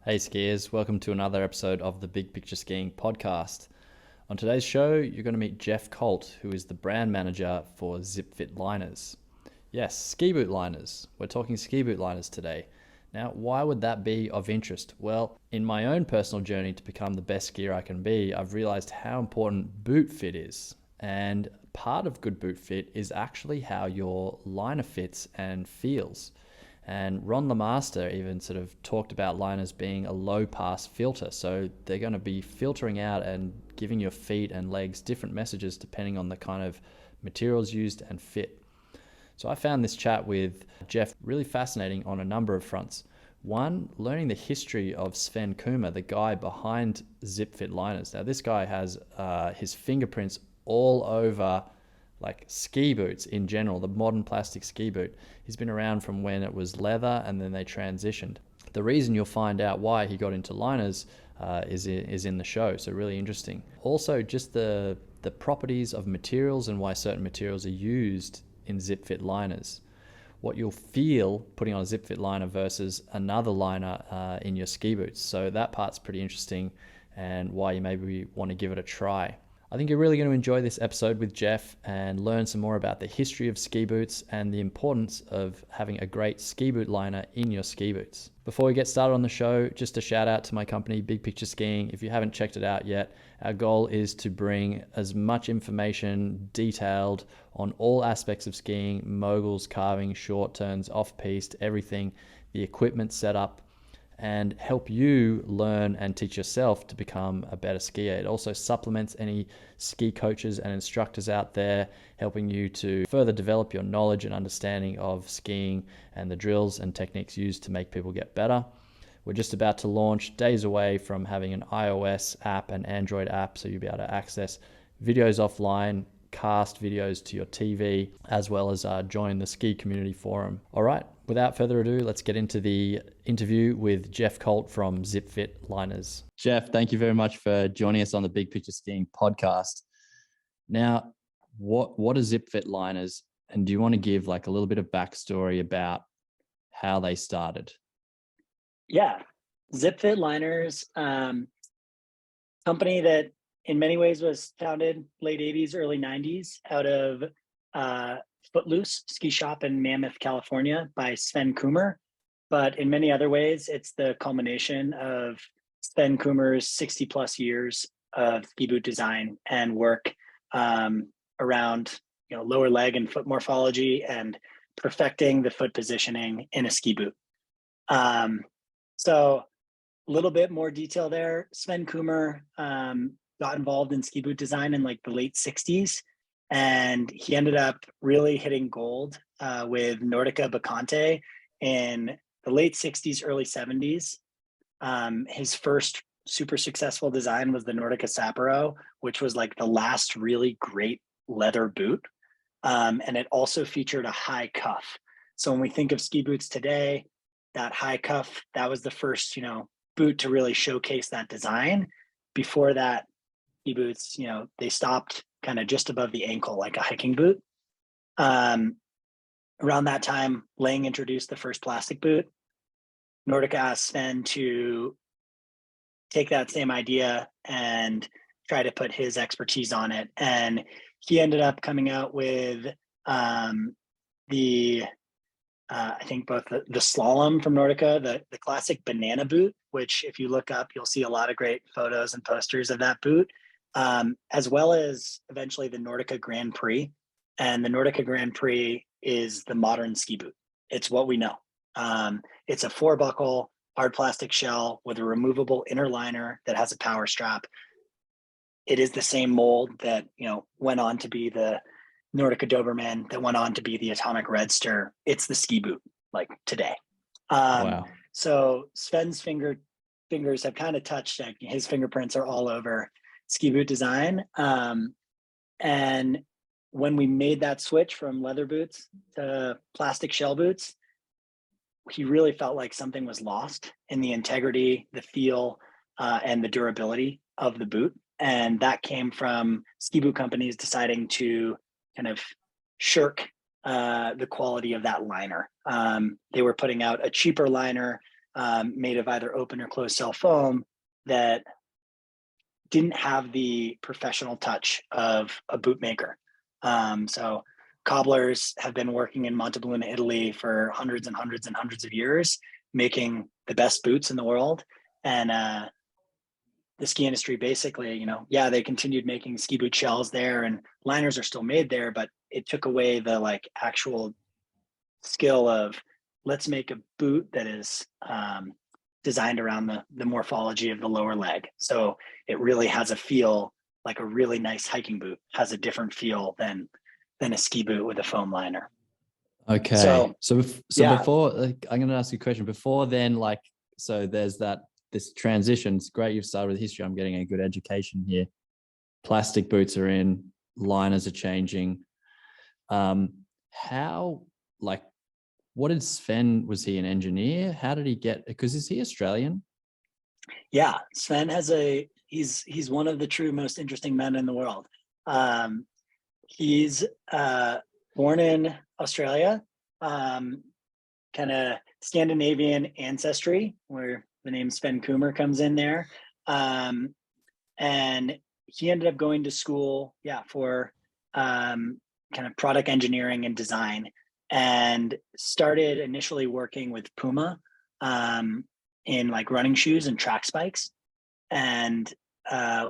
Hey skiers, welcome to another episode of the Big Picture Skiing podcast. On today's show, you're going to meet Jeff Colt, who is the brand manager for Zipfit liners. Yes, ski boot liners. We're talking ski boot liners today. Now, why would that be of interest? Well, in my own personal journey to become the best skier I can be, I've realized how important boot fit is. And part of good boot fit is actually how your liner fits and feels. And Ron LeMaster even sort of talked about liners being a low pass filter. So they're going to be filtering out and giving your feet and legs different messages depending on the kind of materials used and fit. So I found this chat with Jeff really fascinating on a number of fronts. One, learning the history of Sven Coomer, the guy behind Zipfit liners. Now this guy has his fingerprints all over like ski boots in general, the modern plastic ski boot. He's been around from when it was leather and then they transitioned. The reason you'll find out why he got into liners is in the show, so really interesting. Also, just the properties of materials and why certain materials are used in Zipfit liners. What you'll feel putting on a Zipfit liner versus another liner in your ski boots. So that part's pretty interesting and why you maybe want to give it a try. I think you're really going to enjoy this episode with Jeff and learn some more about the history of ski boots and the importance of having a great ski boot liner in your ski boots. Before we get started on the show, just a shout out to my company, Big Picture Skiing. If you haven't checked it out yet, our goal is to bring as much information detailed on all aspects of skiing, moguls, carving, short turns, off-piste, everything, the equipment setup, and help you learn and teach yourself to become a better skier. It also supplements any ski coaches and instructors out there, helping you to further develop your knowledge and understanding of skiing and the drills and techniques used to make people get better. We're just about to launch, days away from having an iOS app and Android app, so you'll be able to access videos offline, cast videos to your TV, as well as join the ski community forum. All right, without further ado, let's get into the interview with Jeff Colt from Zipfit Liners. Jeff, thank you very much for joining us on the Big Picture Skiing podcast. Now, what are Zipfit Liners, and do you want to give like a little bit of backstory about how they started? Yeah, Zipfit Liners, company that in many ways was founded late 80s, early 90s out of Footloose ski shop in Mammoth, California by Sven Coomer. But in many other ways, it's the culmination of Sven Coomer's 60 plus years of ski boot design and work around lower leg and foot morphology and perfecting the foot positioning in a ski boot. So a little bit more detail there. Sven Coomer got involved in ski boot design in like the late 60s. And he ended up really hitting gold with Nordica Bacante in the late 60s, early 70s. His first super successful design was the Nordica Sapero, which was like the last really great leather boot. And it also featured a high cuff. So when we think of ski boots today, that high cuff, that was the first, boot to really showcase that design. Before that, ski boots, they stopped kind of just above the ankle, like a hiking boot. Around that time, Lang introduced the first plastic boot. Nordica asked Sven to take that same idea and try to put his expertise on it. And he ended up coming out with I think both the slalom from Nordica, the classic banana boot, which if you look up, you'll see a lot of great photos and posters of that boot, as well as eventually the Nordica Grand Prix. And the Nordica Grand Prix is the modern ski boot. It's what we know. It's a 4-buckle hard plastic shell with a removable inner liner that has a power strap. It is the same mold that went on to be the Nordica Doberman, that went on to be the Atomic Redster. It's the ski boot like today. Wow. So Sven's fingers have kind of touched, like, his fingerprints are all over ski boot design. And when we made that switch from leather boots to plastic shell boots, he really felt like something was lost in the integrity, the feel, and the durability of the boot. And that came from ski boot companies deciding to kind of shirk the quality of that liner. They were putting out a cheaper liner made of either open or closed cell foam that didn't have the professional touch of a boot maker. So cobblers have been working in Montebelluna, Italy for hundreds and hundreds and hundreds of years, making the best boots in the world. And the ski industry basically, yeah, they continued making ski boot shells there, and liners are still made there, but it took away the like actual skill of let's make a boot that is designed around the morphology of the lower leg. So it really has a feel like a really nice hiking boot has a different feel than a ski boot with a foam liner. Okay. So yeah. before, like, I'm going to ask you a question. Before then, like, so there's this transition. It's great you've started with history. I'm getting a good education here. Plastic boots are in, liners are changing. How, like, what did Sven, was he an engineer? How did he get, because is he Australian? Yeah, Sven he's one of the true most interesting men in the world. He's born in Australia, kind of Scandinavian ancestry, where the name Sven Coomer comes in there. And he ended up going to school, for kind of product engineering and design, and started initially working with Puma in like running shoes and track spikes, and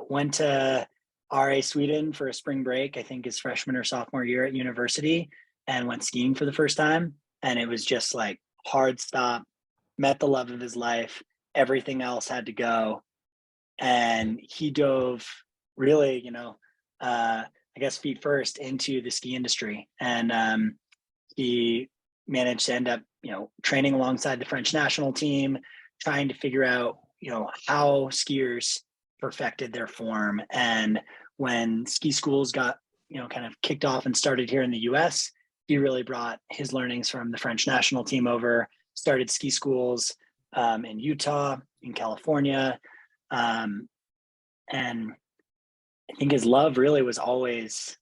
went to RA Sweden for a spring break, I think his freshman or sophomore year at university, and went skiing for the first time. And it was just like hard stop, met the love of his life. Everything else had to go. And he dove really, I guess feet first into the ski industry. And he managed to end up, training alongside the French national team, trying to figure out, how skiers perfected their form. And when ski schools got, kind of kicked off and started here in the US, he really brought his learnings from the French national team over, started ski schools in Utah, in California. And I think his love really was always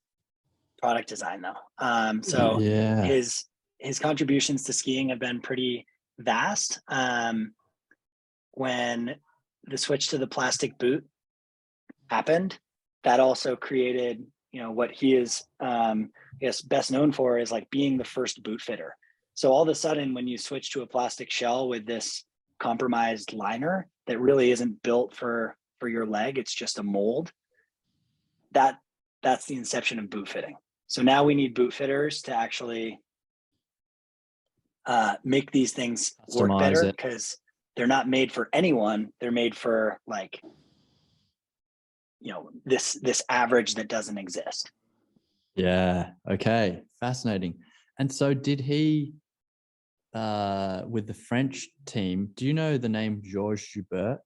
product design though. So Yeah. his contributions to skiing have been pretty vast. When the switch to the plastic boot happened, that also created, what he is, I guess, best known for is like being the first boot fitter. So all of a sudden, when you switch to a plastic shell with this compromised liner that really isn't built for your leg, it's just a mold, that's the inception of boot fitting. So now we need boot fitters to actually make these things work better, because they're not made for anyone. They're made for like, this average that doesn't exist. Yeah. Okay. Fascinating. And so did he, with the French team, do you know the name Georges Joubert?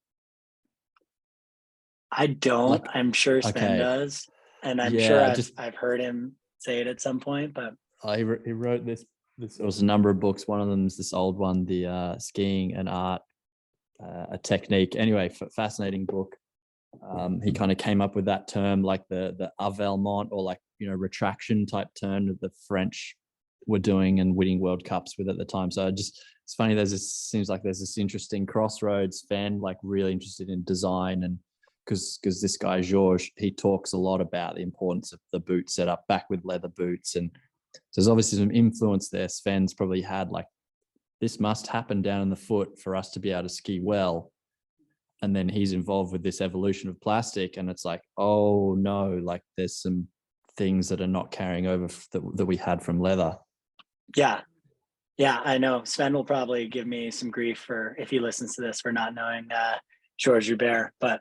I don't. I'm sure Sven does. And I'm sure I've heard him say it at some point, but he wrote this, there was a number of books. One of them is this old one, the Skiing and Art, a Technique. Anyway, fascinating book. He kind of came up with that term, like the avalement, or like, retraction type term that the French were doing and winning World Cups with at the time. So it's funny, seems like there's this interesting crossroads. Fan, like, really interested in design, and because this guy Georges, he talks a lot about the importance of the boot setup back with leather boots, and so there's obviously some influence there. Sven's probably had like, this must happen down in the foot for us to be able to ski well. And then he's involved with this evolution of plastic, and it's like, oh no, like there's some things that are not carrying over that we had from leather. Yeah, I know Sven will probably give me some grief for, if he listens to this, for not knowing Georges Joubert, but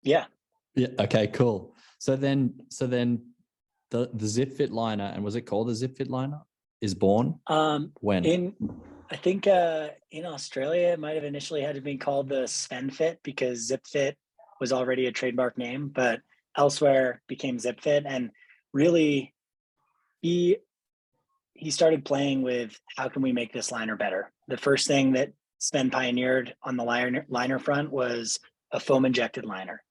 yeah. Okay, cool. So then the Zipfit liner, and was it called the Zipfit liner, is born when? I think in Australia, it might have initially had to be called the Sven Fit, because Zipfit was already a trademark name, but elsewhere became Zipfit. And really, he started playing with, how can we make this liner better? The first thing that Sven pioneered on the liner front was a foam injected liner.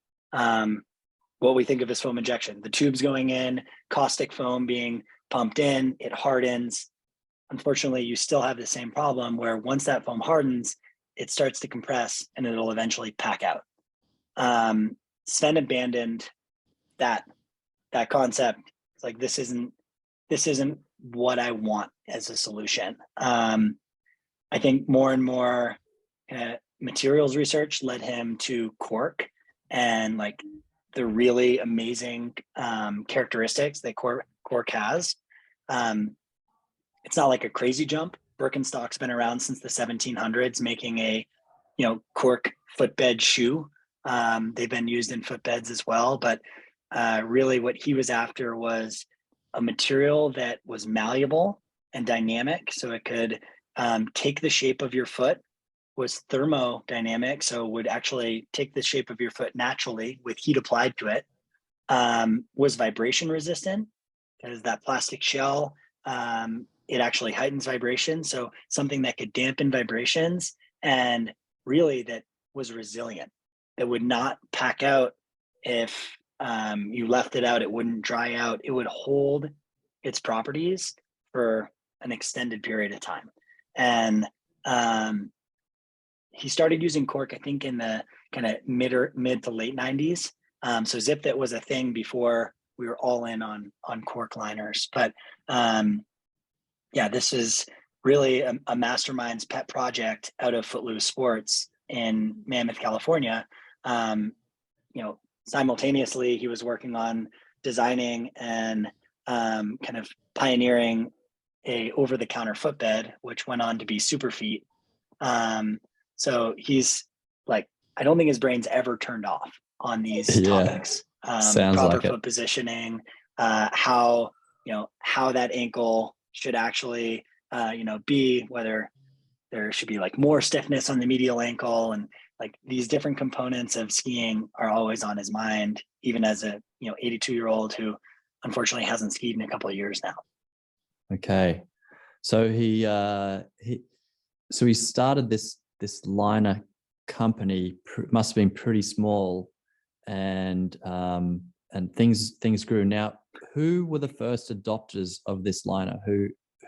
What we think of as foam injection, the tubes going in, caustic foam being pumped in, it hardens, unfortunately, you still have the same problem where once that foam hardens, it starts to compress and it'll eventually pack out. Sven abandoned that concept. It's like, this isn't what I want as a solution. I think more and more materials research led him to cork and like the really amazing characteristics that cork has. It's not like a crazy jump. Birkenstock's been around since the 1700s, making a cork footbed shoe. They've been used in footbeds as well, but really what he was after was a material that was malleable and dynamic, so it could take the shape of your foot, was thermodynamic, so would actually take the shape of your foot naturally with heat applied to it, was vibration resistant, because that plastic shell, it actually heightens vibration, so something that could dampen vibrations, and really that was resilient, that would not pack out if you left it out. It wouldn't dry out. It would hold its properties for an extended period of time. And he started using cork, I think, in the kind of mid to late 90s. So Zipfit was a thing before we were all in on cork liners. But yeah, this is really a mastermind's pet project out of Footloose Sports in Mammoth, California. Simultaneously, he was working on designing and kind of pioneering a over-the-counter footbed, which went on to be Superfeet. So he's like, I don't think his brain's ever turned off on these topics. Sounds proper like it. foot positioning, how that ankle should actually be, whether there should be like more stiffness on the medial ankle, and like these different components of skiing are always on his mind, even as a 82-year-old who unfortunately hasn't skied in a couple of years now. Okay, so he started this liner company. Must have been pretty small, and things grew. Now, who were the first adopters of this liner?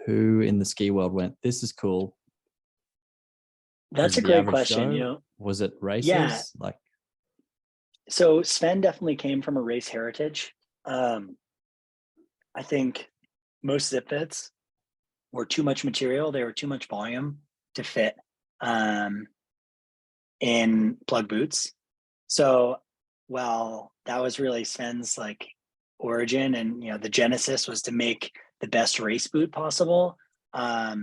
Who in the ski world went, this is cool? That's a great question. Was it races? Yeah. So Sven definitely came from a race heritage. I think most Zipfits were too much material. They were too much volume to fit in plug boots. So while that was really Sven's like origin, and the genesis was to make the best race boot possible, I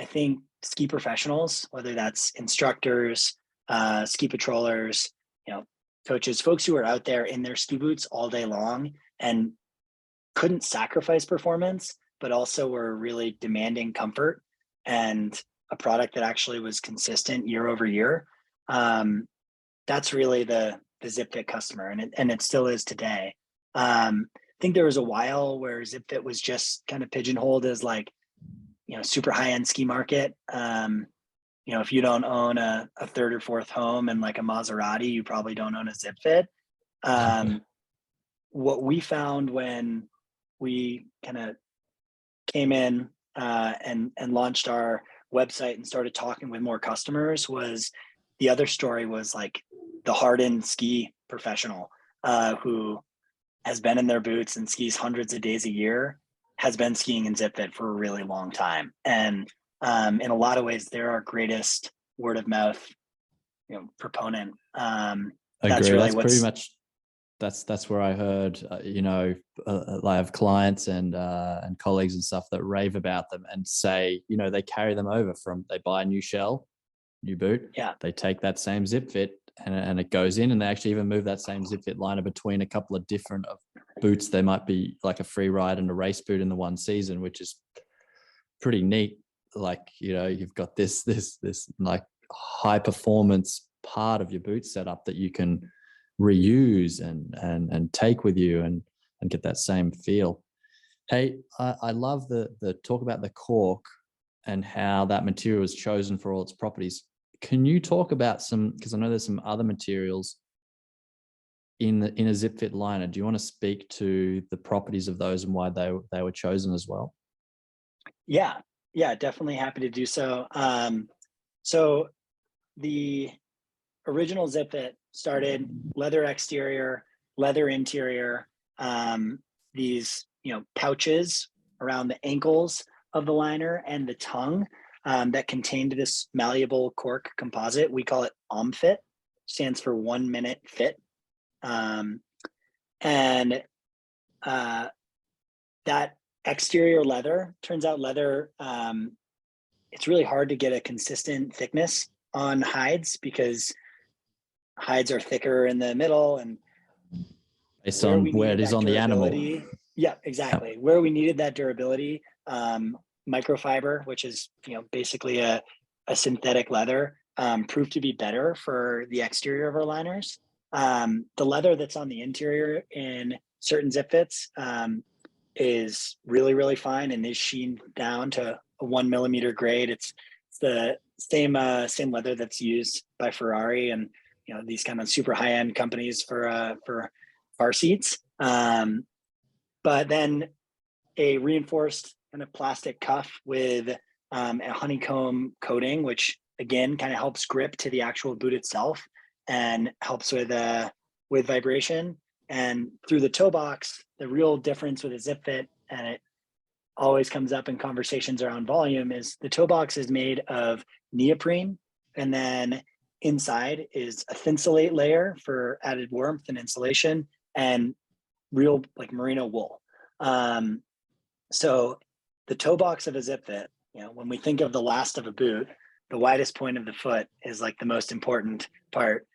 think ski professionals, whether that's instructors, ski patrollers, coaches, folks who are out there in their ski boots all day long and couldn't sacrifice performance, but also were really demanding comfort and a product that actually was consistent year over year. That's really the Zipfit customer, and it still is today. I think there was a while where Zipfit was just kind of pigeonholed as like, super high-end ski market. If you don't own a third or fourth home and like a Maserati, you probably don't own a Zipfit. What we found when we kind of came in and launched our website and started talking with more customers was the other story was like the hardened ski professional who has been in their boots and skis hundreds of days a year, has been skiing in Zipfit for a really long time. And in a lot of ways, they're our greatest word of mouth, proponent. That's really pretty much, that's where I heard, I have clients and colleagues and stuff that rave about them and say, they carry them over they buy a new shell, new boot. Yeah. They take that same Zipfit and it goes in, and they actually even move that same Zipfit liner between a couple of different boots. They might be like a free ride and a race boot in the one season, which is pretty neat. Like, you've got this like high performance part of your boot setup that you can reuse and take with you and get that same feel. Hey, I love the talk about the cork and how that material is chosen for all its properties. Can you talk about because I know there's some other materials in a Zipfit liner. Do you want to speak to the properties of those and why they were chosen as well? Yeah. Yeah, definitely happy to do so. So the original Zipfit started leather exterior, leather interior, these, pouches around the ankles of the liner and the tongue that contained this malleable cork composite. We call it OMFit, stands for 1 minute fit. Um, and that exterior leather, turns out leather, it's really hard to get a consistent thickness on hides because hides are thicker in the middle, and Based where on we where needed it is that on the animal. durability, yeah, exactly. Where we needed that durability, microfiber, which is basically a synthetic leather, proved to be better for the exterior of our liners. The leather that's on the interior in certain Zipfits is really, really fine and is sheen down to a 1 millimeter grade. It's the same leather that's used by Ferrari and these kind of super high end companies for car seats. But then a reinforced kind of plastic cuff with a honeycomb coating, which again kind of helps grip to the actual boot itself and helps with vibration. And through the toe box, the real difference with a Zipfit, and it always comes up in conversations around volume, is the toe box is made of neoprene, and then inside is a thinsulate layer for added warmth and insulation, and real like merino wool. So the toe box of a Zipfit, when we think of the last of a boot, the widest point of the foot is like the most important part.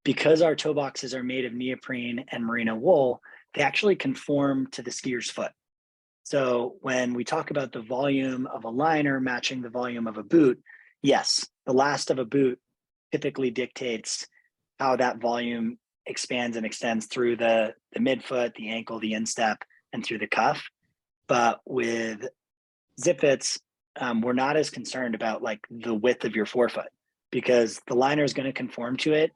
Because our toe boxes are made of neoprene and merino wool, they actually conform to the skier's foot. So when we talk about the volume of a liner matching the volume of a boot, yes, the last of a boot typically dictates how that volume expands and extends through the midfoot, the ankle, the instep, and through the cuff. But with Zipfits, we're not as concerned about like the width of your forefoot because the liner is going to conform to it.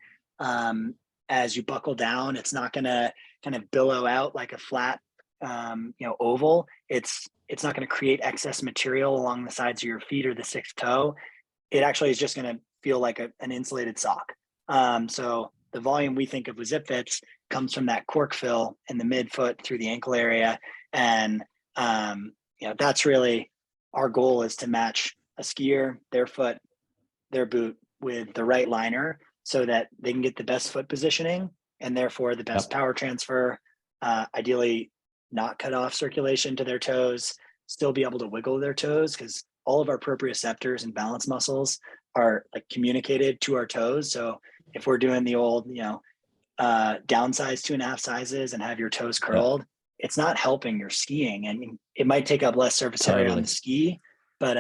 As you buckle down, it's not going to kind of billow out like a flat, oval. It's not going to create excess material along the sides of your feet or the sixth toe. It actually is just going to feel like an insulated sock. So the volume we think of with Zipfits comes from that cork fill in the midfoot through the ankle area. And, that's really our goal, is to match a skier, their foot, their boot with the right liner so that they can get the best foot positioning and therefore the best power transfer, ideally not cut off circulation to their toes, still be able to wiggle their toes because all of our proprioceptors and balance muscles are like communicated to our toes. So if we're doing the old, downsize 2.5 sizes and have your toes curled, it's not helping your skiing. And it might take up less surface area on the ski, but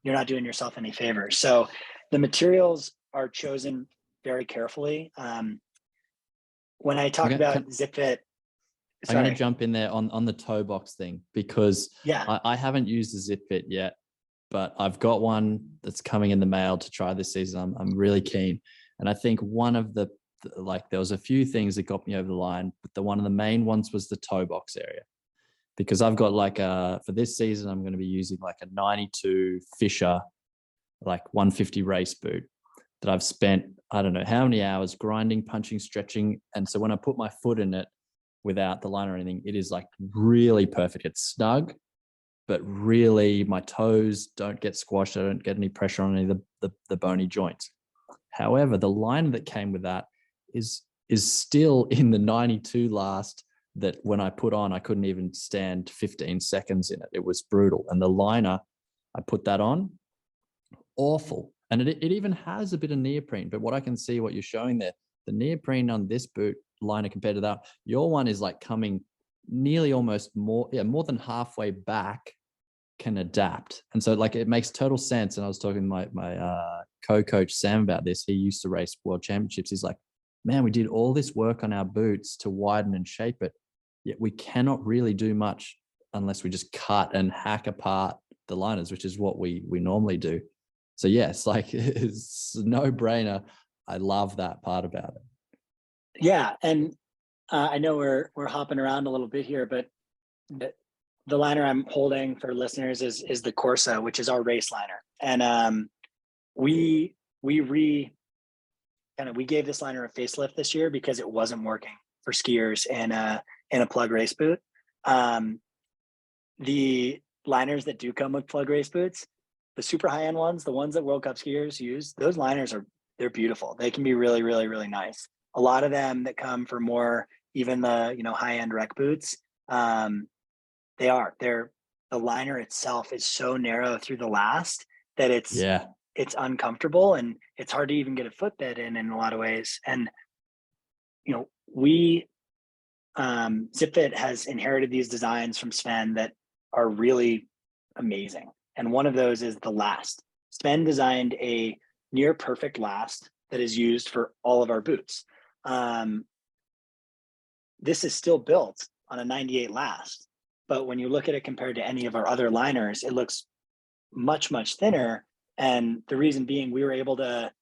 you're not doing yourself any favors. So the materials are chosen very carefully. When I talk about Zipfit, I'm going to jump in there on the toe box thing because I haven't used the Zipfit yet, but I've got one that's coming in the mail to try this season. I'm really keen. And I think one of there was a few things that got me over the line, but one of the main ones was the toe box area. Because I've got for this season, I'm going to be using like a 92 Fisher, like 150 race boot that I've spent, I don't know how many hours grinding, punching, stretching. And so when I put my foot in it without the line or anything, it is like really perfect. It's snug, but really my toes don't get squashed. I don't get any pressure on any of the bony joints. However, the line that came with that is still in the 92 last, that when I put on, I couldn't even stand 15 seconds in it. It was brutal. And the liner, I put that on, awful. And it even has a bit of neoprene, but what I can see, what you're showing there, the neoprene on this boot liner compared to that, your one is like coming nearly almost more than halfway back, can adapt. And so like it makes total sense. And I was talking to my co-coach Sam about this. He used to race world championships. He's like, man, we did all this work on our boots to widen and shape it, yet we cannot really do much unless we just cut and hack apart the liners, which is what we normally do. So yes, like it's a no-brainer. I love that part about it. Yeah, and I know we're hopping around a little bit here, but the liner I'm holding for listeners is the Corsa, which is our race liner. And we gave this liner a facelift this year because it wasn't working for skiers in a plug race boot. The liners that do come with plug race boots, the super high end ones, the ones that World Cup skiers use, those liners they're beautiful. They can be really, really, really nice. A lot of them that come for more, even the high end rec boots, they're the liner itself is so narrow through the last that it's uncomfortable, and it's hard to even get a footbed in a lot of ways. And we Zipfit has inherited these designs from Sven that are really amazing. And one of those is the last. Sven designed a near perfect last that is used for all of our boots. This is still built on a 98 last, but when you look at it compared to any of our other liners, it looks much, much thinner. And the reason being, we were able to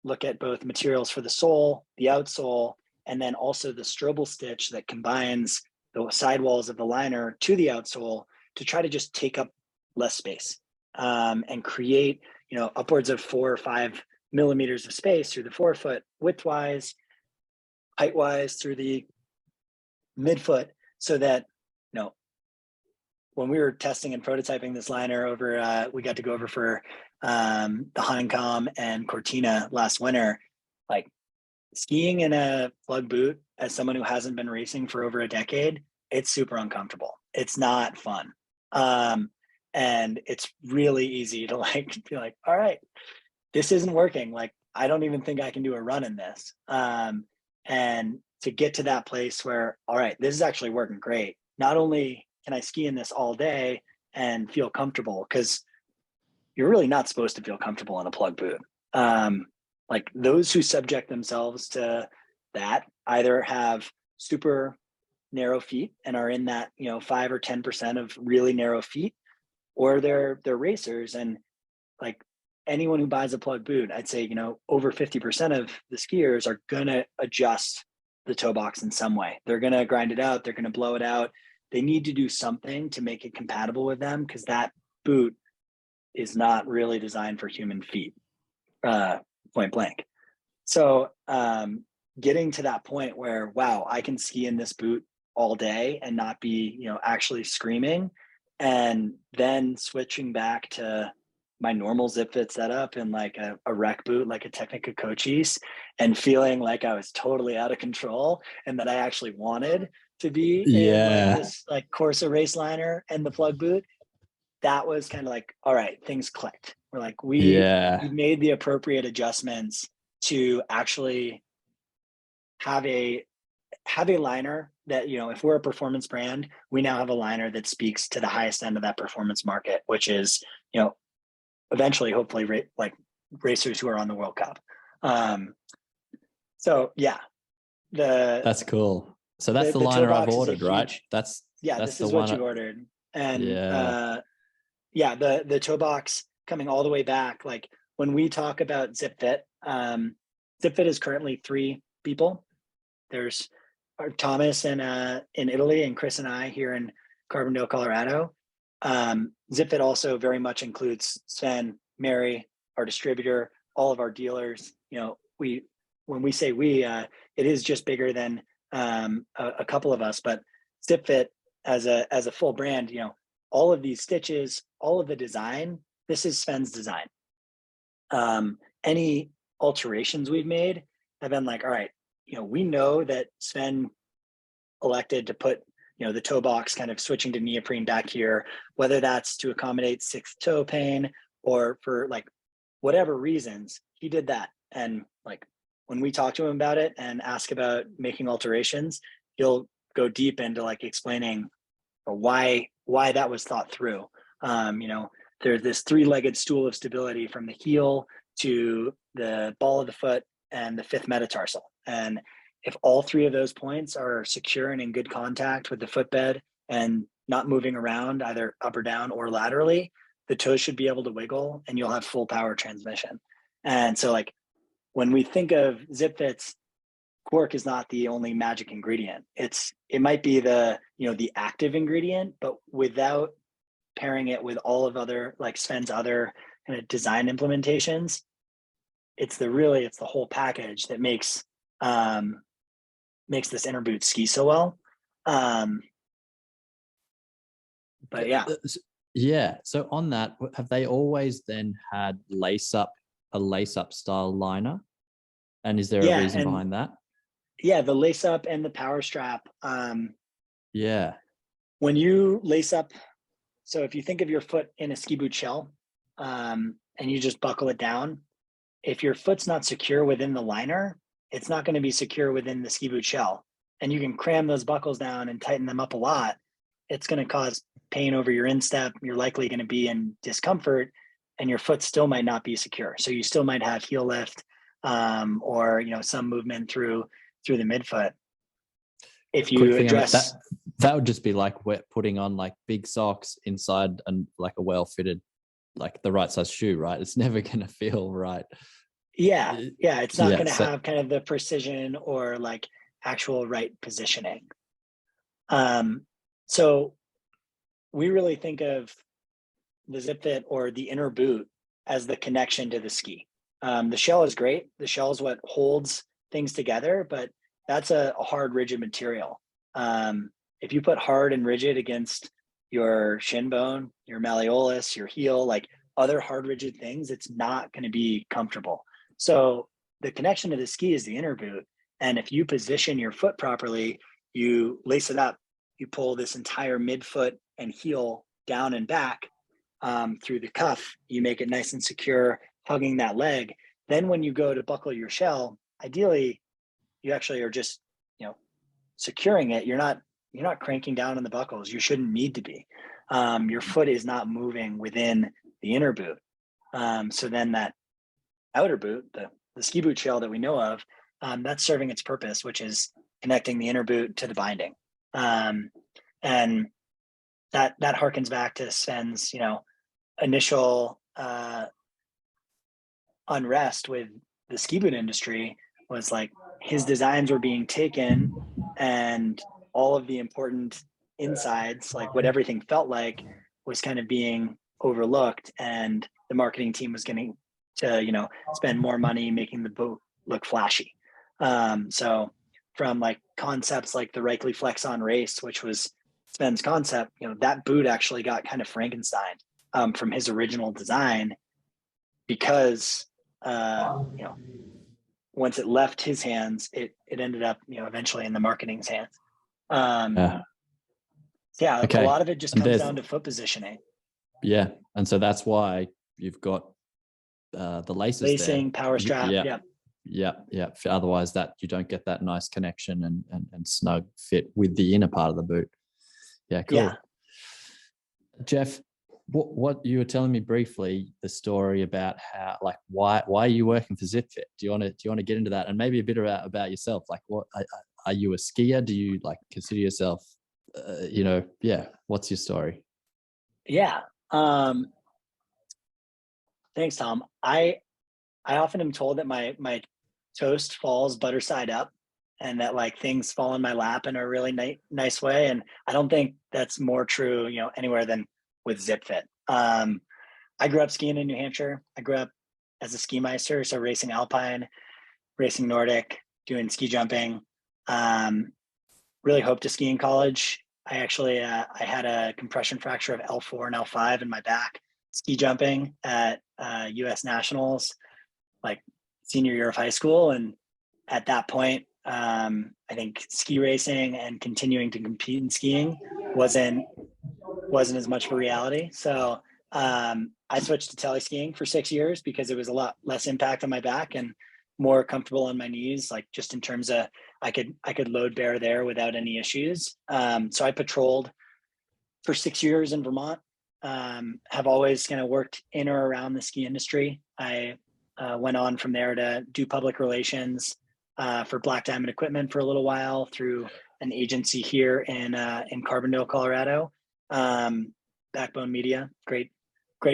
look at both materials for the sole, the outsole, and then also the strobel stitch that combines the sidewalls of the liner to the outsole to try to just take up less space and create, upwards of 4 or 5 millimeters of space through the forefoot, widthwise, height-wise through the midfoot, so that, when we were testing and prototyping this liner over, we got to go over for the Honeycomb and Cortina last winter, like skiing in a plug boot as someone who hasn't been racing for over a decade, it's super uncomfortable. It's not fun. And it's really easy to be like, all right, this isn't working. Like, I don't even think I can do a run in this. And to get to that place where, all right, this is actually working great. Not only can I ski in this all day and feel comfortable, because you're really not supposed to feel comfortable in a plug boot. Like those who subject themselves to that either have super narrow feet and are in that 5 or 10% of really narrow feet, or they're racers. And like anyone who buys a plug boot, I'd say over 50% of the skiers are gonna adjust the toe box in some way. They're gonna grind it out, they're gonna blow it out. They need to do something to make it compatible with them, because that boot is not really designed for human feet, point blank. So getting to that point where, wow, I can ski in this boot all day and not be, actually screaming, and then switching back to my normal Zipfit setup in like a rec boot, like a Technica Cochise, and feeling like I was totally out of control and that I actually wanted to be in like this like Corsa race liner and the plug boot. That was kind of like, all right, things clicked. We're like, we made the appropriate adjustments to actually have a liner that, if we're a performance brand, we now have a liner that speaks to the highest end of that performance market, which is, eventually, hopefully, like racers who are on the World Cup. So yeah, that's cool. So that's the liner I've ordered, right? That's this is what you ordered. And the toe box coming all the way back. Like when we talk about Zipfit, Zipfit is currently 3 people. There's Thomas in Italy, and Chris and I here in Carbondale, Colorado. Zipfit also very much includes Sven, Mary, our distributor, all of our dealers. When we say we, it is just bigger than a couple of us, but Zipfit as a full brand, all of these stitches, all of the design, this is Sven's design. Any alterations we've made have been like, all right, we know that Sven elected to put, the toe box kind of switching to neoprene back here, whether that's to accommodate 6th toe pain or for like whatever reasons, he did that. And like when we talk to him about it and ask about making alterations, he'll go deep into like explaining why that was thought through. There's this 3-legged stool of stability from the heel to the ball of the foot and the 5th metatarsal. And if all 3 of those points are secure and in good contact with the footbed and not moving around either up or down or laterally, the toes should be able to wiggle and you'll have full power transmission. And so like when we think of Zipfit's cork is not the only magic ingredient. It might be the, the active ingredient, but without pairing it with all of other, like Sven's other kind of design implementations, it's the whole package that makes this inner boot ski so well. But yeah. Yeah. So on that, have they always then had a lace up style liner? And is there a reason behind that? Yeah, the lace up and the power strap. Yeah. When you lace up, so if you think of your foot in a ski boot shell, and you just buckle it down, if your foot's not secure within the liner, it's not going to be secure within the ski boot shell. And you can cram those buckles down and tighten them up a lot. It's going to cause pain over your instep. You're likely going to be in discomfort, and your foot still might not be secure. So you still might have heel lift, or some movement through the midfoot. If you address that would just be like putting on like big socks inside and like a well-fitted, like the right size shoe, right? It's never going to feel right. Yeah. It's not going to have kind of the precision or like actual right positioning. So we really think of the Zipfit or the inner boot as the connection to the ski. The shell is great. The shell is what holds things together, but that's a hard, rigid material. If you put hard and rigid against your shin bone, your malleolus, your heel, like other hard, rigid things, it's not going to be comfortable. So the connection to the ski is the inner boot. And if you position your foot properly, you lace it up, you pull this entire midfoot and heel down and back through the cuff, you make it nice and secure, hugging that leg. Then when you go to buckle your shell, ideally, you actually are just, securing it. You're not cranking down on the buckles. You shouldn't need to be. Your foot is not moving within the inner boot. So then that outer boot, the ski boot shell that we know of, that's serving its purpose, which is connecting the inner boot to the binding. And that harkens back to Sven's, initial unrest with the ski boot industry. Was like his designs were being taken and all of the important insides, like what everything felt like, was kind of being overlooked, and the marketing team was getting to spend more money making the boot look flashy. So from like concepts like the Reichley Flex on Race, which was Sven's concept, that boot actually got kind of Frankenstein from his original design, because once it left his hands, it ended up eventually in the marketing's hands. Okay. A lot of it just comes down to foot positioning. Yeah, and so that's why you've got the lacing there. Power strap. Yeah. Otherwise, that you don't get that nice connection and snug fit with the inner part of the boot. Yeah, cool. Yeah. Jeff, what you were telling me briefly, the story about how, like, why are you working for Zipfit? Do you want to get into that, and maybe a bit about yourself? Like, what are you a skier? Do you like consider yourself? What's your story? Yeah. Thanks, Tom. I often am told that my toast falls butter side up, and that like things fall in my lap in a really nice way. And I don't think that's more true, anywhere than with Zipfit. I grew up skiing in New Hampshire. I grew up as a ski meister, so racing alpine, racing Nordic, doing ski jumping. Really hoped to ski in college. I actually I had a compression fracture of L4 and L5 in my back ski jumping at US Nationals, like senior year of high school. And at that point, I think ski racing and continuing to compete in skiing wasn't as much of a reality. So I switched to tele skiing for 6 years because it was a lot less impact on my back and more comfortable on my knees, like just in terms of I could load bear there without any issues. So I patrolled for 6 years in Vermont. Have always kind of worked in or around the ski industry. I went on from there to do public relations for Black Diamond Equipment for a little while through an agency here in Carbondale, Colorado. Backbone Media, great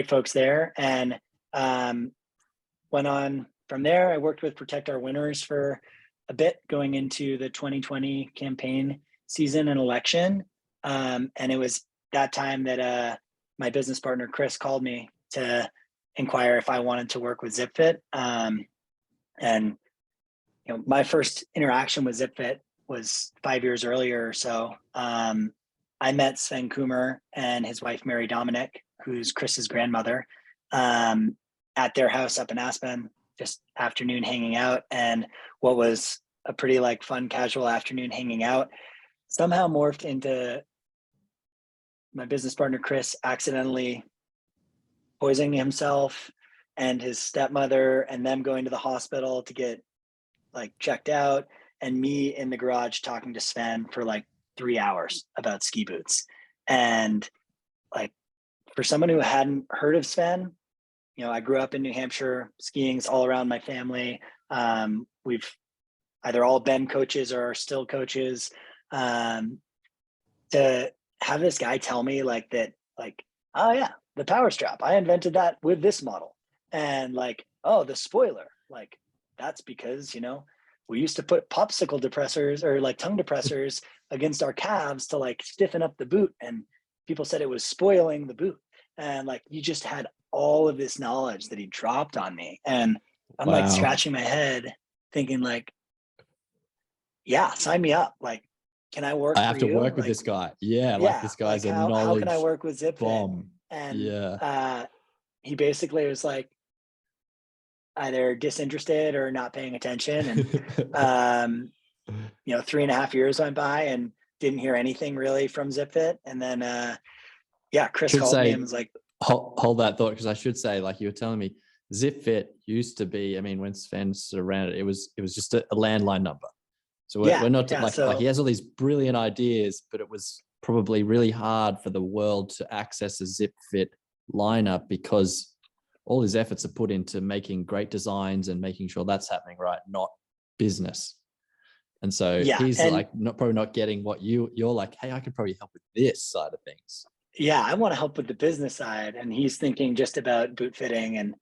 folks there. And went on from there. I worked with Protect Our Winners for a bit going into the 2020 campaign season and election. And it was that time that my business partner, Chris, called me to inquire if I wanted to work with Zipfit. And my first interaction with Zipfit was 5 years earlier or so. I met Sven Coomer and his wife, Mary Dominic, who's Chris's grandmother, at their house up in Aspen, just afternoon hanging out. And what was a pretty like fun, casual afternoon hanging out somehow morphed into my business partner, Chris, accidentally poisoning himself and his stepmother, and them going to the hospital to get like checked out, and me in the garage talking to Sven for like 3 hours about ski boots. And like, for someone who hadn't heard of Sven, I grew up in New Hampshire, skiing's all around my family. We've either all been coaches or are still coaches. To have this guy tell me like that, like, oh yeah, the power strap, I invented that with this model. And like, oh, the spoiler, like that's because, we used to put popsicle depressors or like tongue depressors against our calves to like stiffen up the boot. And people said it was spoiling the boot. And like, you just had all of this knowledge that he dropped on me. And I'm like scratching my head thinking like, yeah, sign me up. Like, can I work I have for to you? work with like, this guy. Yeah, like this guy's like a how knowledge can I work with Zipfit? bomb. And he basically was like either disinterested or not paying attention. And 3.5 years went by and didn't hear anything really from Zipfit. And then Chris called me and was like, hold that thought, because I should say, like you were telling me, Zipfit used to be, I mean, when Sven ran it, it was just a landline number. So we're not like he has all these brilliant ideas, but it was probably really hard for the world to access a Zipfit lineup because all his efforts are put into making great designs and making sure that's happening right, not business. And so he's like probably not getting what you're like, hey, I could probably help with this side of things. Yeah, I want to help with the business side, and he's thinking just about boot fitting and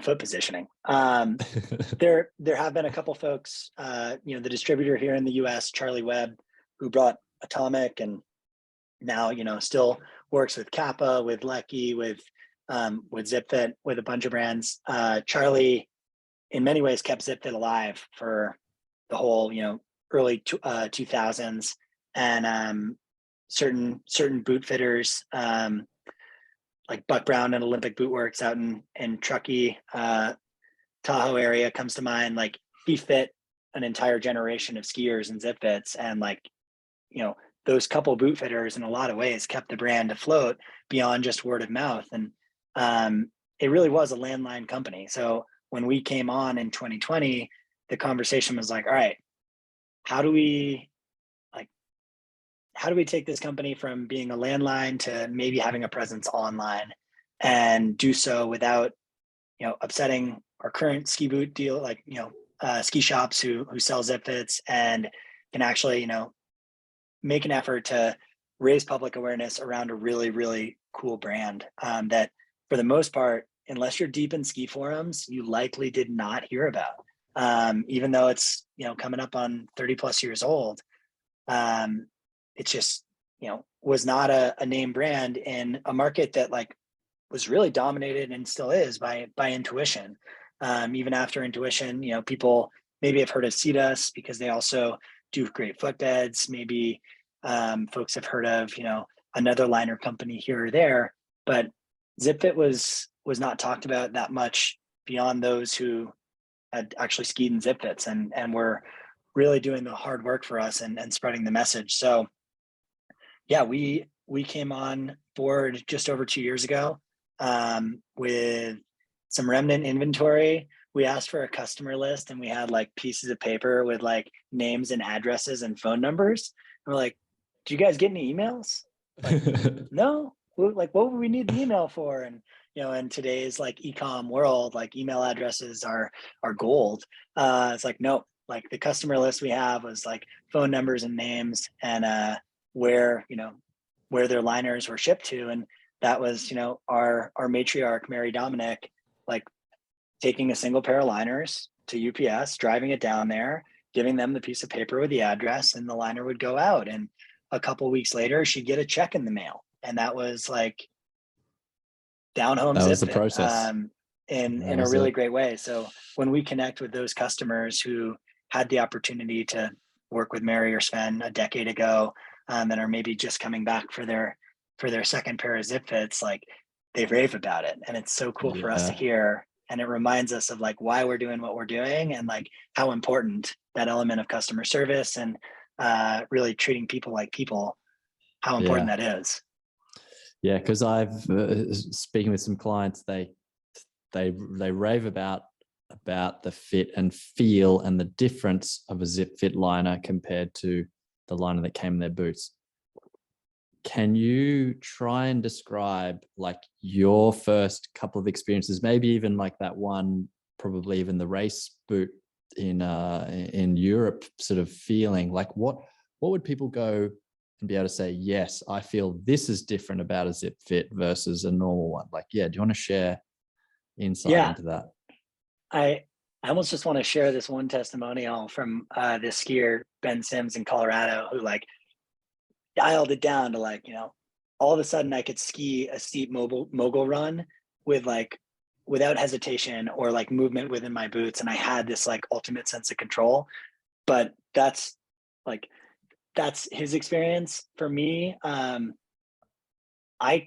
foot positioning. There have been a couple folks, the distributor here in the US, Charlie Webb, who brought Atomic, and now still works with Kappa, with Lecky, with Zipfit, with a bunch of brands. Charlie, in many ways, kept Zipfit alive for the whole early 2000s, and certain boot fitters. Like Buck Brown and Olympic Boot Works out in Truckee, Tahoe area comes to mind. Like he fit an entire generation of skiers and Zipfits, and like, those couple boot fitters in a lot of ways kept the brand afloat beyond just word of mouth. And it really was a landline company. So when we came on in 2020, the conversation was like, all right, how do we take this company from being a landline to maybe having a presence online, and do so without, upsetting our current ski boot deal, like, ski shops who sell Zipfits, and can actually, make an effort to raise public awareness around a really, really cool brand that for the most part, unless you're deep in ski forums, you likely did not hear about, even though it's, coming up on 30 plus years old. It's just, was not a name brand in a market that like was really dominated and still is by intuition. Even after intuition, people maybe have heard of Cetus because they also do great footbeds. Maybe folks have heard of, another liner company here or there, but Zipfit was not talked about that much beyond those who had actually skied in Zipfits and were really doing the hard work for us and spreading the message. So yeah, we came on board just over 2 years ago with some remnant inventory. We asked for a customer list, and we had like pieces of paper with like names and addresses and phone numbers. And we're like, do you guys get any emails? Like, no. Like, what would we need the email for? And in today's like e-com world, like email addresses are gold. It's like, no, like the customer list we have was like phone numbers and names, and where their liners were shipped to. And that was, our matriarch, Mary Dominic, like taking a single pair of liners to UPS, driving it down there, giving them the piece of paper with the address, and the liner would go out. And a couple of weeks later, she'd get a check in the mail. And that was like down home That was the Zipfit, process. in a really great way. So when we connect with those customers who had the opportunity to work with Mary or Sven a decade ago, and are maybe just coming back for their second pair of Zipfits, like they rave about it. And it's so cool for us to Yeah. hear. And it reminds us of like why we're doing what we're doing, and like how important that element of customer service and really treating people like people, how important Yeah. that is. Yeah. Cause I've speaking with some clients, they rave about the fit and feel and the difference of a Zipfit liner compared to the liner that came in their boots. Can you try and describe like your first couple of experiences, maybe even like that one, probably even the race boot in Europe sort of feeling? Like what would people go and be able to say, yes, I feel this is different about a Zipfit versus a normal one? Like, yeah, do you want to share insight Yeah, into that? I almost just want to share this one testimonial from this skier, Ben Sims in Colorado, who like dialed it down to like, all of a sudden I could ski a steep mogul run with like, without hesitation or like movement within my boots. And I had this like ultimate sense of control. But that's his experience. For me, I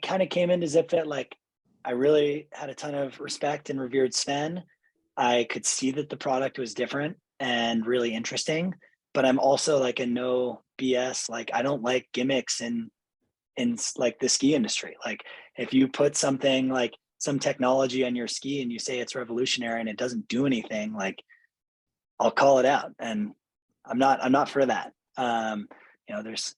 kind of came into Zipfit like I really had a ton of respect and revered Sven. I could see that the product was different and really interesting, but I'm also like a no BS. Like I don't like gimmicks in like the ski industry. Like if you put something like some technology on your ski and you say it's revolutionary and it doesn't do anything, like I'll call it out. And I'm not for that. There's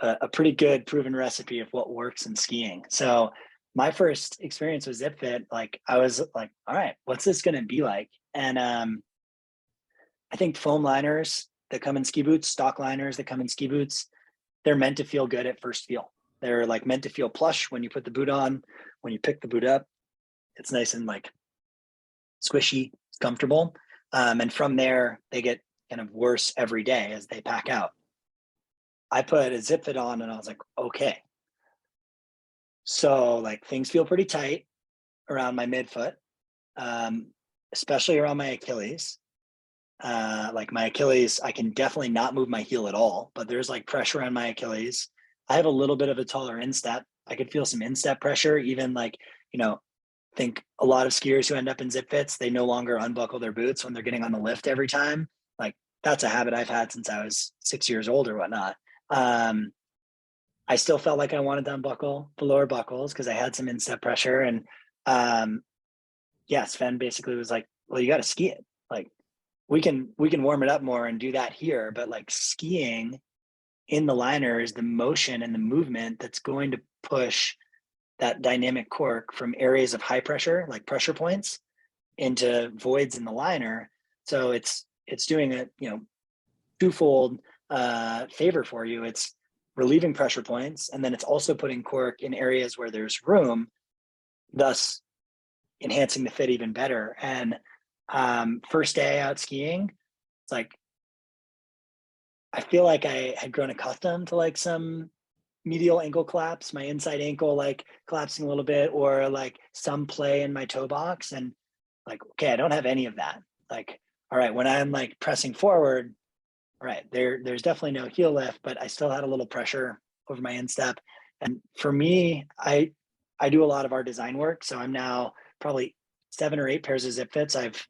a pretty good proven recipe of what works in skiing. So my first experience with Zipfit, like I was like, all right, what's this going to be like? And I think foam liners that come in ski boots, stock liners that come in ski boots, they're meant to feel good at first feel. They're like meant to feel plush when you put the boot on. When you pick the boot up, it's nice and like squishy, it's comfortable. And from there, they get kind of worse every day as they pack out. I put a Zipfit on and I was like, okay. So like things feel pretty tight around my midfoot, especially around my Achilles. Like my Achilles, I can definitely not move my heel at all, but there's like pressure on my Achilles. I have a little bit of a taller instep. I could feel some instep pressure, even like, think a lot of skiers who end up in Zipfits, they no longer unbuckle their boots when they're getting on the lift every time. Like that's a habit I've had since I was 6 years old or whatnot. I still felt like I wanted to unbuckle the lower buckles because I had some instep pressure. And Sven basically was like, well, you got to ski it. Like we can warm it up more and do that here. But like skiing in the liner is the motion and the movement that's going to push that dynamic cork from areas of high pressure, like pressure points, into voids in the liner. So it's doing a twofold favor for you. It's relieving pressure points, and then it's also putting cork in areas where there's room, thus enhancing the fit even better. And first day out skiing, it's like I feel like I had grown accustomed to like some medial ankle collapse, my inside ankle like collapsing a little bit, or like some play in my toe box. And like, okay, I don't have any of that. Like, all right, when I'm like pressing forward, all right, there's definitely no heel lift, but I still had a little pressure over my instep. And for me, I do a lot of our design work. So I'm now probably 7 or 8 pairs of Zipfits. I've,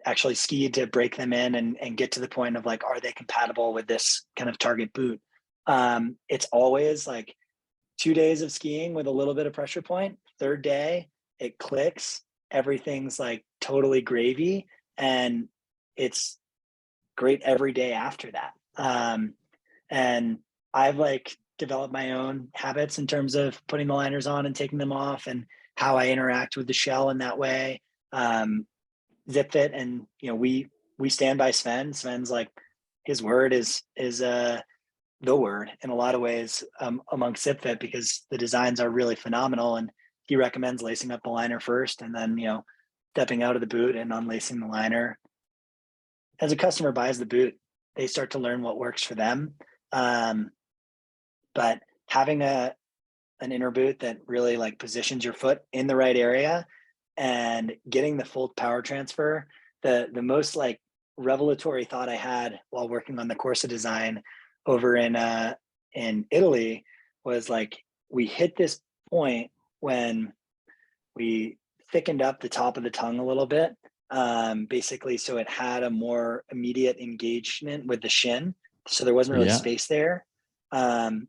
actually skied to break them in and get to the point of like, are they compatible with this kind of target boot? It's always like 2 days of skiing with a little bit of pressure point. Third day, it clicks. Everything's like totally gravy, and it's great every day after that. And I've like developed my own habits in terms of putting the liners on and taking them off, and how I interact with the shell in that way. Zipfit, and we stand by Sven. Sven's like, his word is the word in a lot of ways amongst Zipfit, because the designs are really phenomenal, and he recommends lacing up the liner first and then stepping out of the boot and unlacing the liner. As a customer buys the boot, they start to learn what works for them. But having an inner boot that really like positions your foot in the right area and getting the full power transfer, the most like revelatory thought I had while working on the Corsa design over in Italy was like, we hit this point when we thickened up the top of the tongue a little bit, basically so it had a more immediate engagement with the shin, so there wasn't really space there, and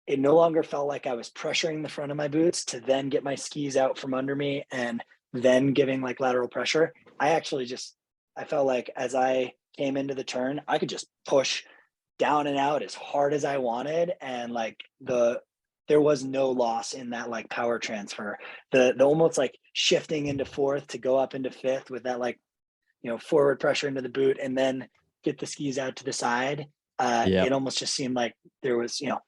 it no longer felt like I was pressuring the front of my boots to then get my skis out from under me and then giving like lateral pressure. I felt like as I came into the turn, I could just push down and out as hard as I wanted, and like there was no loss in that like power transfer. The almost like shifting into fourth to go up into fifth with that like, you know, forward pressure into the boot and then get the skis out to the side. It almost just seemed like there was, you know,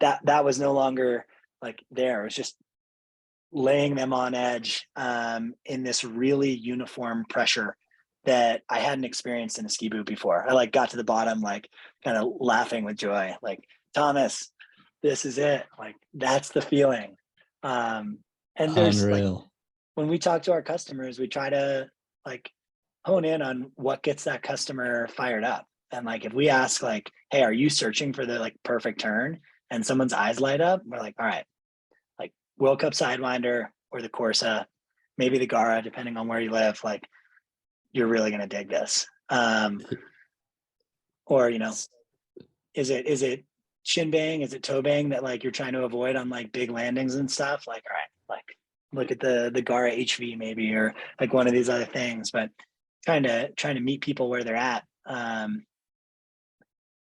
that was no longer like there. It was just laying them on edge in this really uniform pressure that I hadn't experienced in a ski boot before. I like got to the bottom, like kind of laughing with joy, like, Thomas, this is it. Like, that's the feeling. And there's unreal. like, when we talk to our customers, we try to like hone in on what gets that customer fired up. And like, if we ask like, hey, are you searching for the like perfect turn? And someone's eyes light up, we're like, all right, like World Cup Sidewinder or the Corsa, maybe the Gara, depending on where you live, like you're really going to dig this. Or, you know, is it shin bang? Is it toe bang that like you're trying to avoid on like big landings and stuff? Like, all right, like look at the Gara HV maybe, or like one of these other things, but trying to meet people where they're at.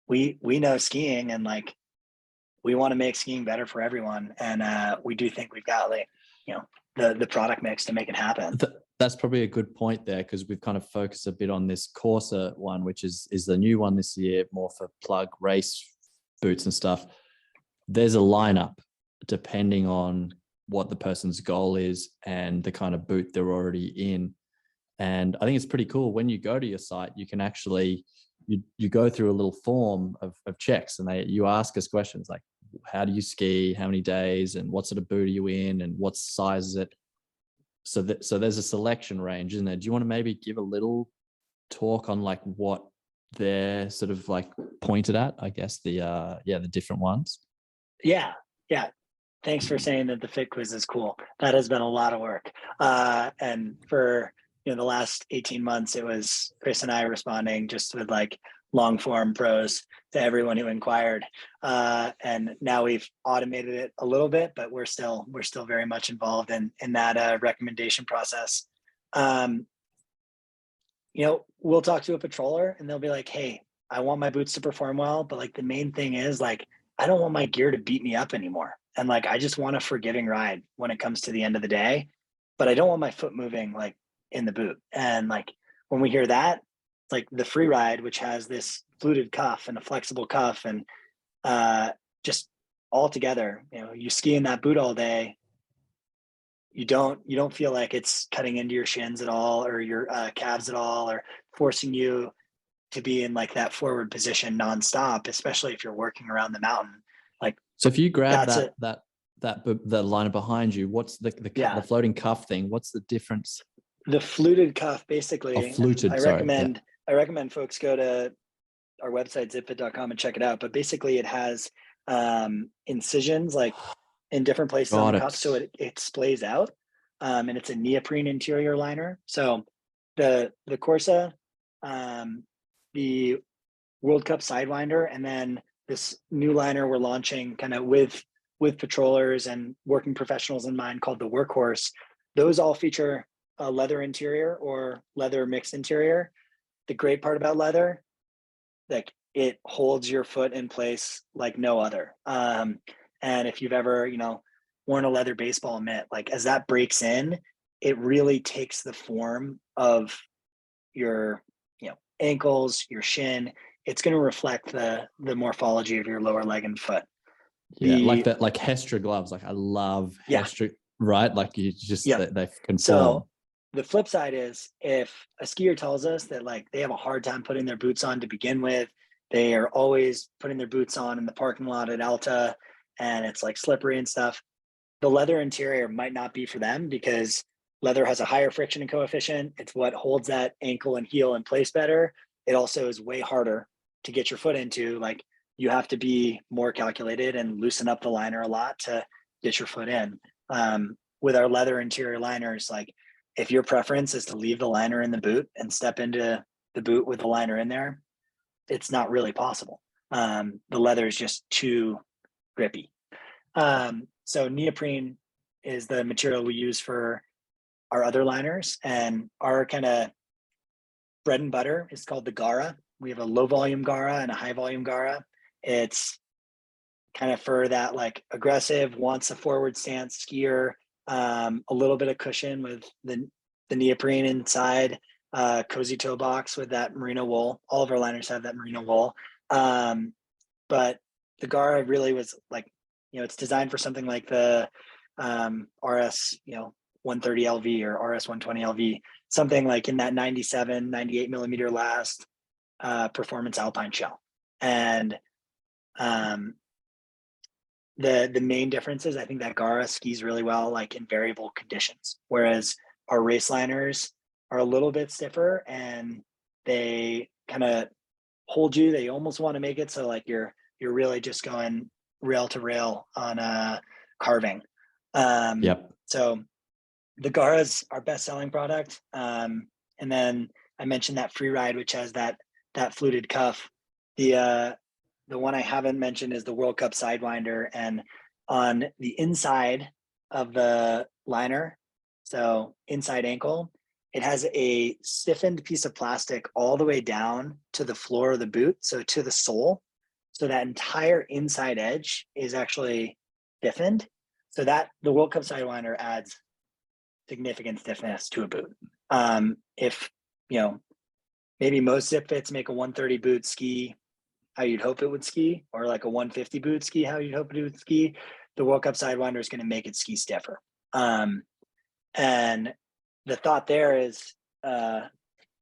We know skiing, and like, we want to make skiing better for everyone. And we do think we've got like, you know, the product mix to make it happen. That's probably a good point there, because we've kind of focused a bit on this Corsa one, which is the new one this year, more for plug race boots and stuff. There's a lineup depending on what the person's goal is and the kind of boot they're already in. And I think it's pretty cool. When you go to your site, you can actually, you go through a little form of checks, and you ask us questions like, how do you ski, how many days, and what sort of boot are you in, and what size is it? So there's a selection range, isn't there? Do you want to maybe give a little talk on like what they're sort of like pointed at, I guess, the different ones? Yeah. Thanks for saying that the fit quiz is cool. That has been a lot of work. And for, you know, the last 18 months, it was Chris and I responding just with like long form pros to everyone who inquired. And now we've automated it a little bit, but we're still very much involved in that recommendation process. You know, we'll talk to a patroller and they'll be like, hey, I want my boots to perform well, but like the main thing is like, I don't want my gear to beat me up anymore. And like, I just want a forgiving ride when it comes to the end of the day, but I don't want my foot moving like in the boot. And like, when we hear that, it's like the free ride, which has this fluted cuff and a flexible cuff, and just all together, you know, you ski in that boot all day. You don't feel like it's cutting into your shins at all, or your calves at all, or forcing you to be in like that forward position nonstop, especially if you're working around the mountain. Like, so if you grab the liner behind you, what's the floating cuff thing? What's the difference? The fluted cuff, basically. Fluted, I recommend folks go to our website, zipfit.com, and check it out. But basically it has incisions like in different places on the cuff, so it splays out. And it's a neoprene interior liner. So the Corsa, the World Cup Sidewinder, and then this new liner we're launching kind of with patrollers and working professionals in mind, called the Workhorse. Those all feature a leather interior or leather mixed interior. The great part about leather, like, it holds your foot in place like no other. And if you've ever, you know, worn a leather baseball mitt, like as that breaks in, it really takes the form of your, you know, ankles, your shin. It's going to reflect the morphology of your lower leg and foot. Like that, like Hestra gloves. Like, I love Hestra. right? Like you just, Yeah. they conform. So the flip side is if a skier tells us that like they have a hard time putting their boots on to begin with, they are always putting their boots on in the parking lot at Alta and it's like slippery and stuff, the leather interior might not be for them because leather has a higher friction coefficient. It's what holds that ankle and heel in place better. It also is way harder to get your foot into. Like you have to be more calculated and loosen up the liner a lot to get your foot in. With our leather interior liners, like if your preference is to leave the liner in the boot and step into the boot with the liner in there, it's not really possible. The leather is just too grippy. So neoprene is the material we use for our other liners, and our kind of bread and butter is called the Gara. We have a low volume Gara and a high volume Gara. It's kind of for that like aggressive, wants a forward stance skier, a little bit of cushion with the neoprene inside, cozy toe box with that merino wool. All of our liners have that merino wool. But the Gara really was like, it's designed for something like the RS, 130 LV or RS 120 LV, something like in that 97, 98 millimeter last performance alpine shell. And the main difference is I think that Gara skis really well like in variable conditions, whereas our race liners are a little bit stiffer and they kind of hold you. They almost want to make it so like you're really just going rail to rail on carving. Yep. So the Gara is our best selling product. And then I mentioned that free ride, which has that fluted cuff. The one I haven't mentioned is the World Cup Sidewinder, and on the inside of the liner, so inside ankle, it has a stiffened piece of plastic all the way down to the floor of the boot, so to the sole. So that entire inside edge is actually stiffened. So that the World Cup Sidewinder adds significant stiffness to a boot. If maybe most Zipfits make a 130 boot ski how you'd hope it would ski, or like a 150 boot ski how you'd hope it would ski, the World Cup Sidewinder is going to make it ski stiffer. And the thought there is, I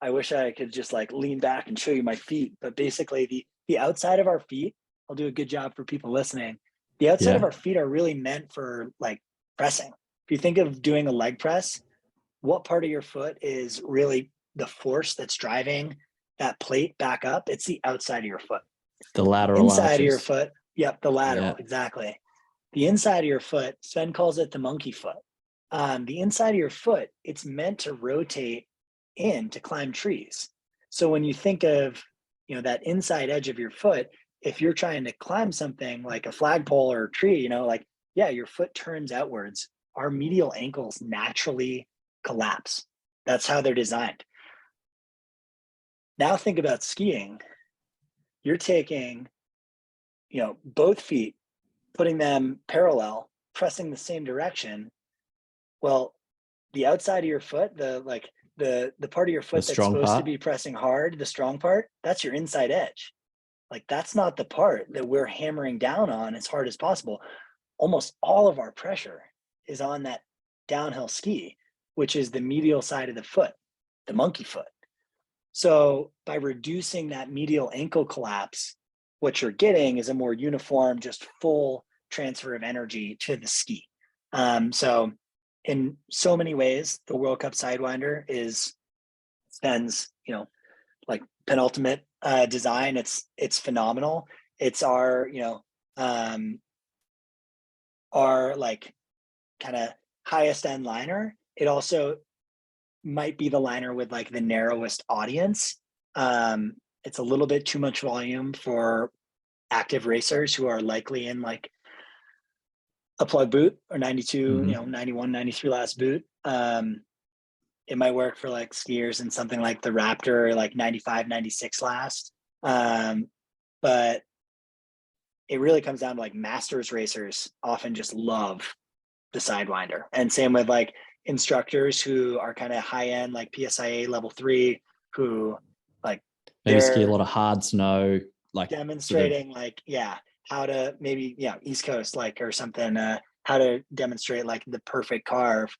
wish I could just like lean back and show you my feet, but basically the outside of our feet, I'll do a good job for people listening. The outside of our feet are really meant for like pressing. If you think of doing a leg press, what part of your foot is really the force that's driving that plate back up? It's the outside of your foot. The lateral inside arches. of your foot. Yep, the lateral, Yeah. exactly. The inside of your foot, Sven calls it the monkey foot. The inside of your foot, it's meant to rotate in to climb trees. So when you think of, that inside edge of your foot, if you're trying to climb something like a flagpole or a tree, your foot turns outwards. Our medial ankles naturally collapse. That's how they're designed. Now think about skiing. You're taking, both feet, putting them parallel, pressing the same direction. Well, the outside of your foot, the part of your foot that's supposed to be pressing hard, the strong part, that's your inside edge. Like that's not the part that we're hammering down on as hard as possible. Almost all of our pressure is on that downhill ski, which is the medial side of the foot, the monkey foot. So by reducing that medial ankle collapse, what you're getting is a more uniform, just full transfer of energy to the ski. So in so many ways, the World Cup Sidewinder is Sven's, like penultimate design. It's phenomenal. It's our like kind of highest end liner. It also might be the liner with like the narrowest audience. It's a little bit too much volume for active racers who are likely in like a plug boot or 92, 91, 93 last boot. It might work for like skiers in something like the Raptor, like 95, 96 last. But it really comes down to like masters racers often just love the Sidewinder. And same with like instructors who are kind of high end, like PSIA level 3, who like maybe ski a lot of hard snow, like demonstrating how to maybe East Coast like or something, how to demonstrate like the perfect carve,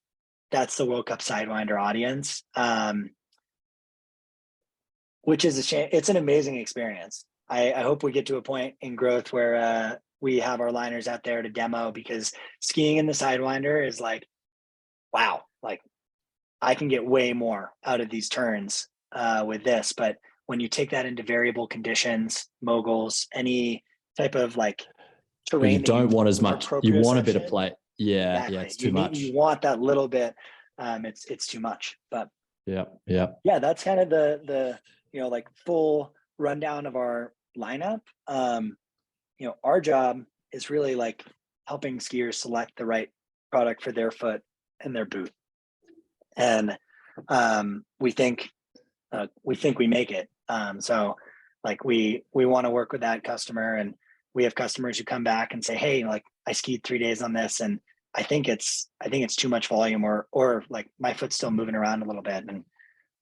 that's the World Cup Sidewinder audience, which is a shame. It's an amazing experience. I hope we get to a point in growth where we have our liners out there to demo, because skiing in the Sidewinder is like, wow, like I can get way more out of these turns with this. But when you take that into variable conditions, moguls, any type of like Well, you terrain that don't want as for much. You want a bit of proprioception, play. Yeah, yeah, exactly. it's too much. You want that little bit. It's too much. But Yeah, yeah. yeah, that's kind of the like full rundown of our lineup. Our job is really like helping skiers select the right product for their foot and their boot. And we think we make it. So like we want to work with that customer, and we have customers who come back and say, hey, like I skied 3 days on this, and I think it's too much volume, or like my foot's still moving around a little bit, and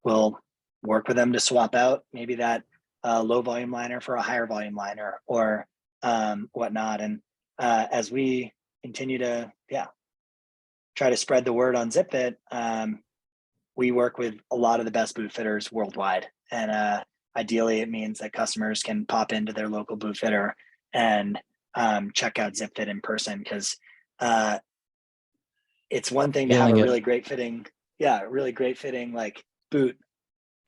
we'll work with them to swap out maybe that low volume liner for a higher volume liner, or whatnot. And as we continue to try to spread the word on Zipfit, we work with a lot of the best boot fitters worldwide. And ideally, it means that customers can pop into their local boot fitter and check out Zipfit in person, because it's one thing to have a really great fitting like boot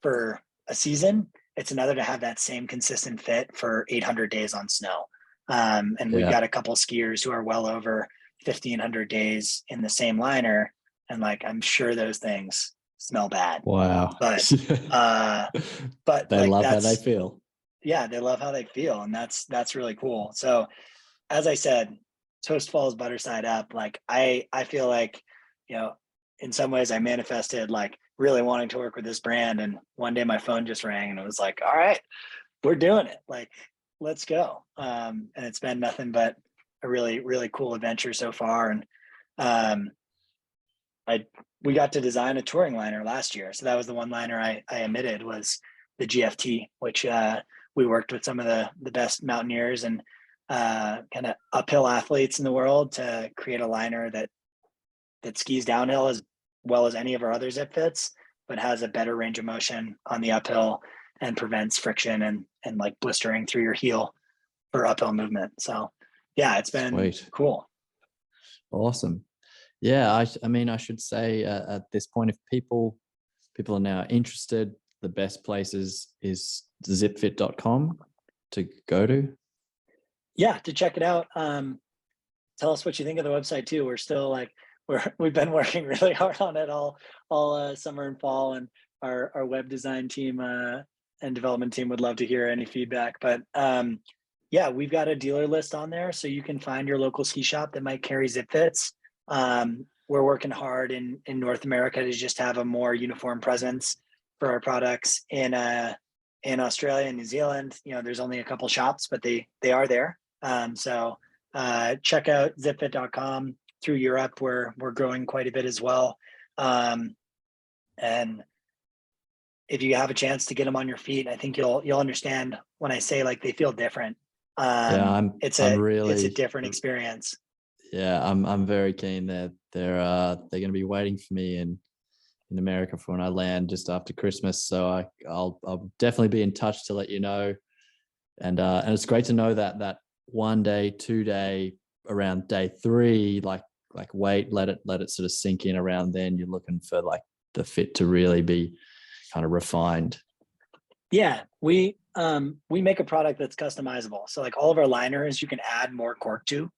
for a season. It's another to have that same consistent fit for 800 days on snow. And we've got a couple skiers who are well over 1,500 days in the same liner, and like I'm sure those things smell bad. Wow. But they like, love how they feel. Yeah, they love how they feel, and that's really cool. So as I said, toast falls butter side up. Like I feel like, in some ways I manifested like really wanting to work with this brand, and one day my phone just rang and it was like, all right, we're doing it. Like, let's go. And it's been nothing but a really, really cool adventure so far. And we got to design a touring liner last year. So that was the one liner I emitted, was the GFT, which we worked with some of the best mountaineers and kind of uphill athletes in the world to create a liner that skis downhill as well as any of our other Zipfits, but has a better range of motion on the uphill and prevents friction and like blistering through your heel for uphill movement. So yeah, it's been Sweet. Cool. Awesome. Yeah, I mean, I should say at this point, if people are now interested, the best places is zipfit.com to go to. Yeah, to check it out. Tell us what you think of the website too. We're still like, we've been working really hard on it all summer and fall, and our web design team and development team would love to hear any feedback. But yeah, we've got a dealer list on there, so you can find your local ski shop that might carry Zipfits. We're working hard in North America to just have a more uniform presence for our products in Australia and New Zealand. There's only a couple shops, but they are there. So check out zipfit.com. Through Europe, we're growing quite a bit as well. And if you have a chance to get them on your feet, I think you'll understand when I say like they feel different. It's a different experience. Yeah, I'm very keen. They're going to be waiting for me in America for when I land just after Christmas. So I'll definitely be in touch to let you know. And it's great to know that 1 day, 2 day, around day 3, like wait, let it sort of sink in. Around then, you're looking for like the fit to really be kind of refined. Yeah, we make a product that's customizable. So like all of our liners, you can add more cork to.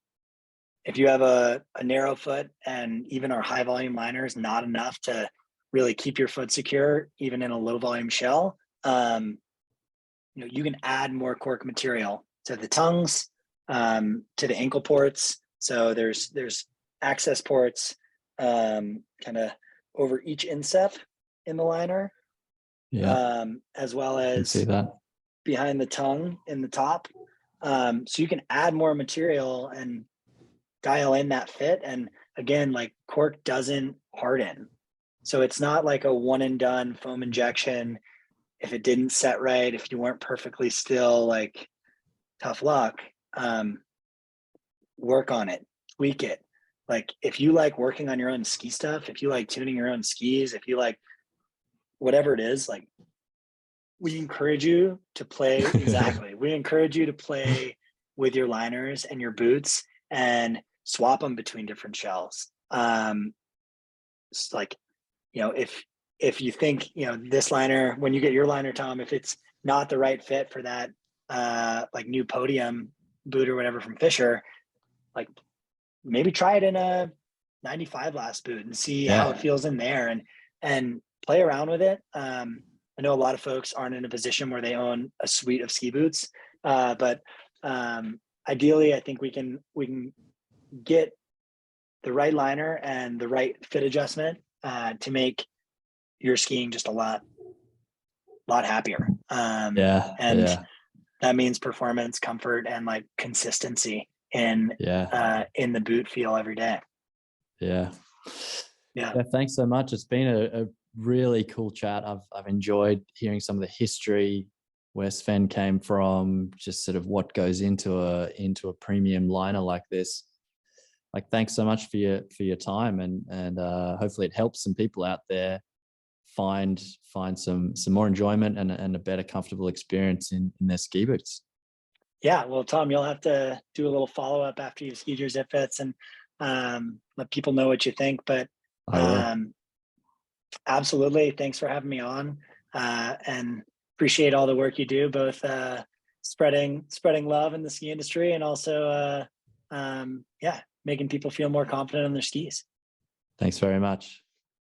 If you have a narrow foot, and even our high volume liner is not enough to really keep your foot secure, even in a low volume shell, you can add more cork material to the tongues, to the ankle ports. So there's access ports kind of over each instep in the liner, as well as see that behind the tongue in the top. So you can add more material and dial in that fit. And again, like cork doesn't harden. So it's not like a one and done foam injection. If it didn't set right, if you weren't perfectly still, like tough luck. Work on it, tweak it, like, if you like working on your own ski stuff, if you like tuning your own skis, if you like whatever it is, like, we encourage you to play. Exactly. We encourage you to play with your liners and your boots and swap them between different shells. It's like, you know, if you think, you know, this liner, when you get your liner, Tom, if it's not the right fit for that, like new podium boot or whatever from Fisher, like maybe try it in a 95 last boot and see how it feels in there, and play around with it. I know a lot of folks aren't in a position where they own a suite of ski boots, but ideally, I think we can get the right liner and the right fit adjustment to make your skiing just a lot happier. And that means performance, comfort, and like consistency in the boot feel every day. Yeah. Thanks so much. It's been a really cool chat. I've enjoyed hearing some of the history, where Sven came from, just sort of what goes into a premium liner like this. Like, thanks so much for your time, and hopefully it helps some people out there find some more enjoyment and a better comfortable experience in their ski boots. Yeah, well, Tom, you'll have to do a little follow-up after you've skied your Zipfits and let people know what you think. But absolutely, thanks for having me on, and appreciate all the work you do, both spreading love in the ski industry and also making people feel more confident on their skis. Thanks very much.